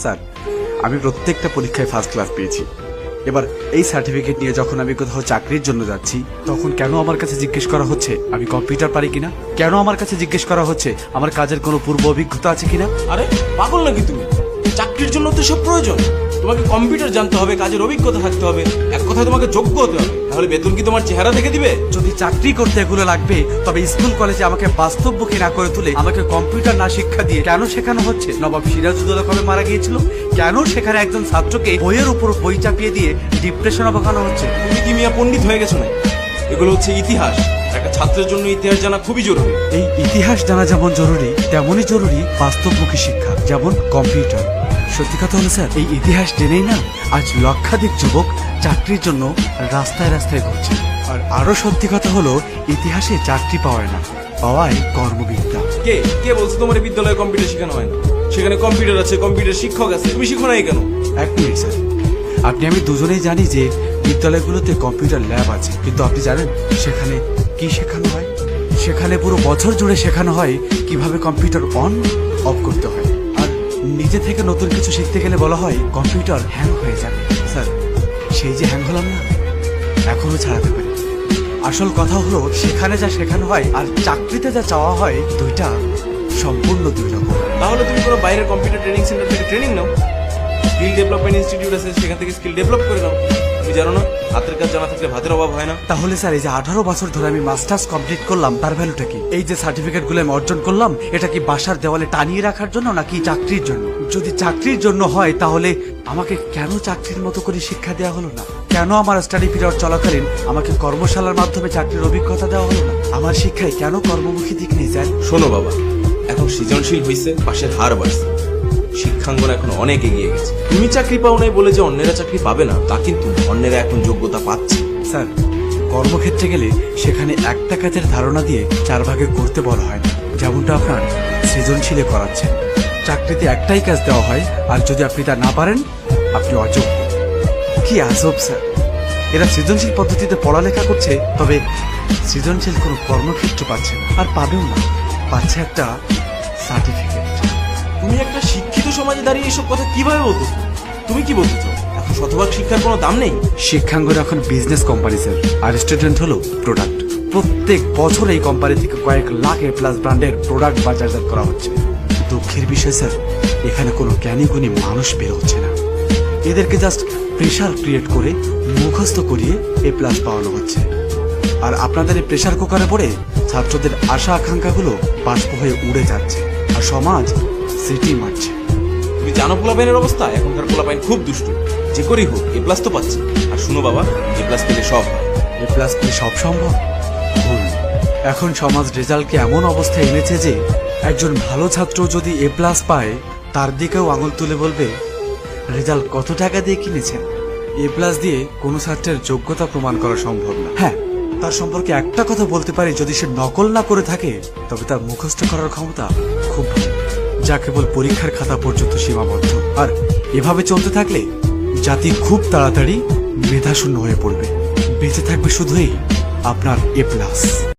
Sir, আমি প্রত্যেকটা পরীক্ষায় ফার্স্ট ক্লাস পেয়েছি। এবার এই সার্টিফিকেট নিয়ে যখন আমি কোথাও চাকরির জন্য যাচ্ছি, তখন কেন আমার কাছে জিজ্ঞেস করা হচ্ছে আমি কম্পিউটার পারি কিনা? কেন আমার কাছে জিজ্ঞেস করা হচ্ছে আমার কাজের কোনো পূর্ব অভিজ্ঞতা আছে কিনা? আরে পাগল নাকি তুমি? চাকরির জন্য তো সব প্রয়োজন। তোমাকে কম্পিউটার জানতে হবে, কাজের অভিজ্ঞতা থাকতে হবে, এক কথায় তোমাকে যোগ্য হতে হবে। তাহলে বেতন কি তোমার চেহারা দেখে দিবে? যদি চাকরি করতে এগুলো লাগবে, তবে স্কুল কলেজে আমাকে বাস্তবমুখী না করে তুলে আমাকে কম্পিউটার না শিক্ষা দিয়ে কেন শেখানো হচ্ছে? নবাব সিরাজউদ্দৌলা কবে মারা গিয়েছিল? কেন সেখানে একজন ছাত্রকে বইয়ের উপর বই চাপিয়ে দিয়ে ডিপ্রেশনে বসানো হচ্ছে? তুমি কি মিয়া পণ্ডিত হয়ে গেছো না? এগুলো হচ্ছে ইতিহাস। একটা ছাত্রের জন্য ইতিহাস জানা খুবই জরুরি। এই ইতিহাস জানা যেমন জরুরি, তেমনই জরুরি বাস্তবমুখী শিক্ষা, যেমন কম্পিউটার। সত্যি কথা হলো স্যার, এই ইতিহাস জেনেই না আজ লক্ষাধিক যুবক চাকরির জন্য রাস্তায় রাস্তায় ঘুরছে। আর আরো সত্যি কথা হলো, ইতিহাসে চাকরি পাওয়ায় না, পাওয়ায় কর্মবিদ্যা। কে কে বলছো তোমার এই বিদ্যালয়ে কম্পিউটার শেখানো হয় না? সেখানে কম্পিউটার আছে, কম্পিউটার শিক্ষক আছে, তুমি শিখো নাই কেন? এক মিনিট স্যার, আপনি আমি দুজনেই জানি যে বিদ্যালয়গুলোতে কম্পিউটার ল্যাব আছে, কিন্তু আপনি জানেন সেখানে কি শেখানো হয়? সেখানে পুরো বছর জুড়ে শেখানো হয় কিভাবে কম্পিউটার অন অফ করতে হয়। আর নিজে থেকে নতুন কিছু শিখতে গেলে বলা হয় কম্পিউটার হ্যাং হয়ে যাবে। স্যার, সেই যে হ্যাং হলাম না, এখনো ছাড়াতে পারি। আসল কথা হলো, সেখানে যা শেখানো হয় আর চাকরিতে যা চাওয়া হয়, দুইটা সম্পূর্ণ দুই রকম। তাহলে তুমি কোনো বাইরের কম্পিউটার ট্রেনিং সেন্টার থেকে ট্রেনিং নাও। স্কিল ডেভেলপমেন্ট ইনস্টিটিউট আছে, সেখান থেকে স্কিল ডেভেলপ করে নাও। তুমি জানো না, হাতের কাজ জানা থাকলে ভাতের অভাব হয় না। তাহলে স্যার, এই যে 18 বছর ধরে আমি মাস্টার্স কমপ্লিট করলাম, তার ভ্যালুটা কি? এই যে সার্টিফিকেট গুলো আমি অর্জন করলাম, এটা কি বাসার দেওয়ালে টানিয়ে রাখার জন্য নাকি চাকরির জন্য? যদি চাকরির জন্য হয়, তাহলে আমাকে কেন চাকরির মতো করে শিক্ষা দেওয়া হলো না? কেন আমার স্টাডি পিরিয়ড চলাকালীন আমাকে কর্মশালার মাধ্যমে চাকরির অভিজ্ঞতা দেওয়া হলো না? আমার শিক্ষায় কেন কর্মমুখী দিক নেই স্যার? শোনো বাবা, এখন সৃজনশীল হয়েছে, পাশের হার বাড়ছে, শিক্ষাঙ্গন এখন অনেক এগিয়ে গেছে। তুমি চাকরি পাও নাই বলে যে অন্যেরা চাকরি পাবে না তা কিন্তু, অন্যেরা এখন যোগ্যতা পাচ্ছে। স্যার, কর্মক্ষেত্রে গেলে সেখানে একটা কাজের ধারণা দিয়ে 4 ভাগে করতে বলা হয় না, যেমনটা আপনার সৃজনশীলে করাচ্ছে। চাকরিতে একটাই কাজ দেওয়া হয়, আর যদি আপনি তা না পারেন, আপনি অযোগ্য। কি আজব স্যার, এরা সৃজনশীল পদ্ধতিতে পড়ালেখা করছে, তবে সৃজনশীল কোনো কর্মক্ষেত্র পাচ্ছে না, আর পাবেও না। পাচ্ছে একটা সার্টিফিকেট। তুমি একটা শিক্ষিত সমাজে দাঁড়িয়ে এসব কথা কিভাবে বলতে? তুমি কি বলতে চাও, এখন শতভাগ শিক্ষার কোনো দাম নেই? শিক্ষাঙ্গন এখন বিজনেস কোম্পানি স্যার, আর স্টুডেন্ট হলো প্রোডাক্ট। প্রত্যেক বছর এই কোম্পানি থেকে কয়েক লাখ এ প্লাস ব্র্যান্ডের প্রোডাক্ট বাজারজাত করা হচ্ছে। দুঃখের বিষয় স্যার, এখানে কোনো জ্ঞানী গুণী মানুষ বের হচ্ছে না। এদেরকে জাস্ট প্রেশার ক্রিয়েট করে মুখস্থ করিয়ে এ প্লাস পাওয়ানো হচ্ছে। আর আপনাদের এই প্রেশার কুকারে পড়ে ছাত্রদের আশা আকাঙ্ক্ষাগুলো বাষ্প হয়ে উড়ে যাচ্ছে, আর সমাজ সিটি মারছে। তুমি জানো পোলাপাইনের অবস্থা? এখনকার পোলাপাইন খুব দুষ্ট, যে করেই হোক এ প্লাস তো পাচ্ছে। আর শুনো বাবা, এ প্লাস পেলে সব হয়। এ প্লাস কি সব সম্ভব? ভুল। এখন সমাজ রেজাল্টকে এমন অবস্থায় এনেছে যে একজন ভালো ছাত্র যদি এ প্লাস পায়, তার দিকেও আঙুল তুলে বলবে রেজাল্ট কত টাকা দিয়ে কিনেছেন। এ প্লাস দিয়ে কোনো ছাত্রের যোগ্যতা প্রমাণ করা সম্ভব না। হ্যাঁ, তার সম্পর্কে একটা কথা বলতে পারি, যদি সে নকল না করে থাকে, তবে তার মুখস্থ করার ক্ষমতা খুব ভালো, যা কেবল পরীক্ষার খাতা পর্যন্ত সীমাবদ্ধ। আর এভাবে চলতে থাকলে জাতি খুব তাড়াতাড়ি মেধাশূন্য হয়ে পড়বে। বেঁচে থাকবে শুধুই আপনার এ প্লাস।